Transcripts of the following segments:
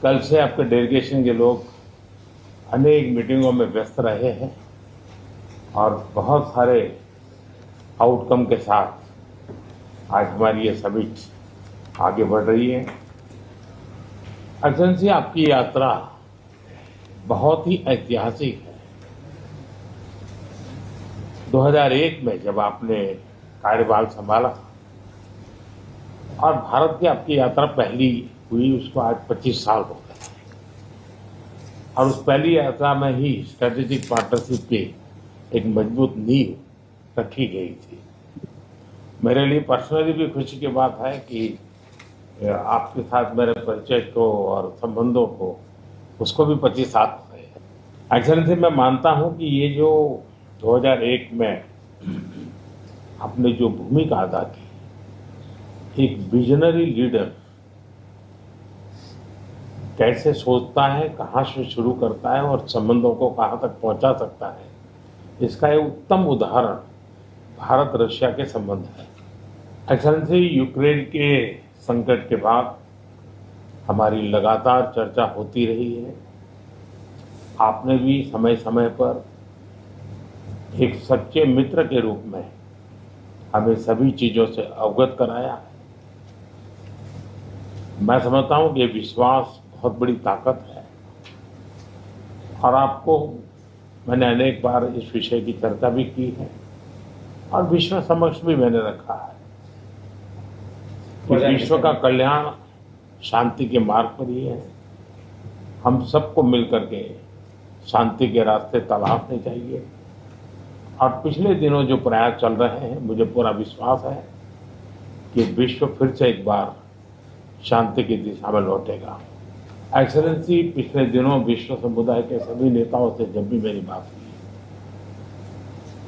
कल से आपके डेलीगेशन के लोग अनेक मीटिंगों में व्यस्त रहे हैं और बहुत सारे आउटकम के साथ आज हमारी ये समिट आगे बढ़ रही है। एक्सेलेंसी, आपकी यात्रा बहुत ही ऐतिहासिक है। 2001 में जब आपने कार्यभार संभाला और भारत की आपकी यात्रा पहली हुई, उसको आज 25 साल हो गए और उस पहली यात्रा में ही स्ट्रेटेजिक पार्टनरशिप की एक मजबूत नींव रखी गई थी। मेरे लिए पर्सनली भी खुशी की बात है कि आपके साथ मेरे परिचय को और संबंधों को उसको भी 25 साल हो गए। एक्सेलेंसी, मैं मानता हूं कि ये जो 2001 में आपने जो भूमिका अदा की, एक विजनरी लीडर कैसे सोचता है, कहाँ से शुरू करता है और संबंधों को कहाँ तक पहुंचा सकता है, इसका एक उत्तम उदाहरण भारत रशिया के संबंध है। एक्सेलेंसी, यूक्रेन के संकट के बाद हमारी लगातार चर्चा होती रही है। आपने भी समय समय पर एक सच्चे मित्र के रूप में हमें सभी चीजों से अवगत कराया है। मैं समझता हूं कि ये विश्वास बहुत बड़ी ताकत है और आपको मैंने अनेक बार इस विषय की चर्चा भी की है और विश्व समक्ष भी मैंने रखा है कि विश्व का कल्याण शांति के मार्ग पर ही है। हम सबको मिलकर के शांति के रास्ते तलाशने चाहिए और पिछले दिनों जो प्रयास चल रहे हैं, मुझे पूरा विश्वास है कि विश्व फिर से एक बार शांति की दिशा में लौटेगा। एक्सेलेंसी, पिछले दिनों विश्व समुदाय के सभी नेताओं से जब भी मेरी बात हुई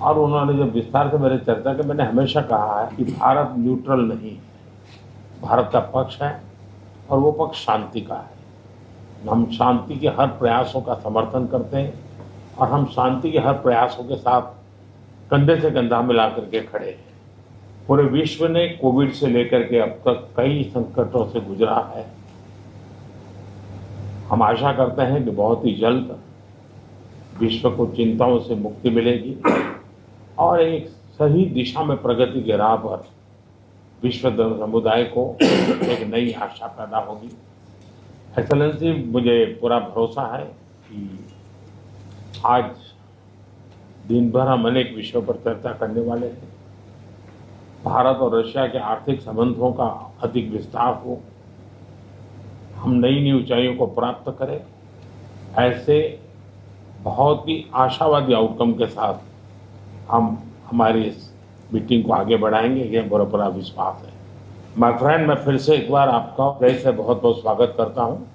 और उन्होंने जब विस्तार से मेरे चर्चा की, मैंने हमेशा कहा है कि भारत न्यूट्रल नहीं है, भारत का पक्ष है और वो पक्ष शांति का है। हम शांति के हर प्रयासों का समर्थन करते हैं और हम शांति के हर प्रयासों के साथ कंधे से कंधा मिला करके खड़े हैं। पूरे विश्व ने कोविड से लेकर के अब तक कई संकटों से गुजरा है। हम आशा करते हैं कि बहुत ही जल्द विश्व को चिंताओं से मुक्ति मिलेगी और एक सही दिशा में प्रगति के राह पर विश्व समुदाय को एक नई आशा पैदा होगी। एक्सेलेंसी, मुझे पूरा भरोसा है कि आज दिन भर हम अनेक विषयों पर चर्चा करने वाले हैं। भारत और रशिया के आर्थिक संबंधों का अधिक विस्तार हो, हम नई नई ऊंचाइयों को प्राप्त करें, ऐसे बहुत ही आशावादी आउटकम के साथ हम हमारी इस मीटिंग को आगे बढ़ाएंगे, ये मेरा पूरा विश्वास है। माय फ्रेंड, मैं फिर से एक बार आपका फिर से बहुत बहुत स्वागत करता हूँ।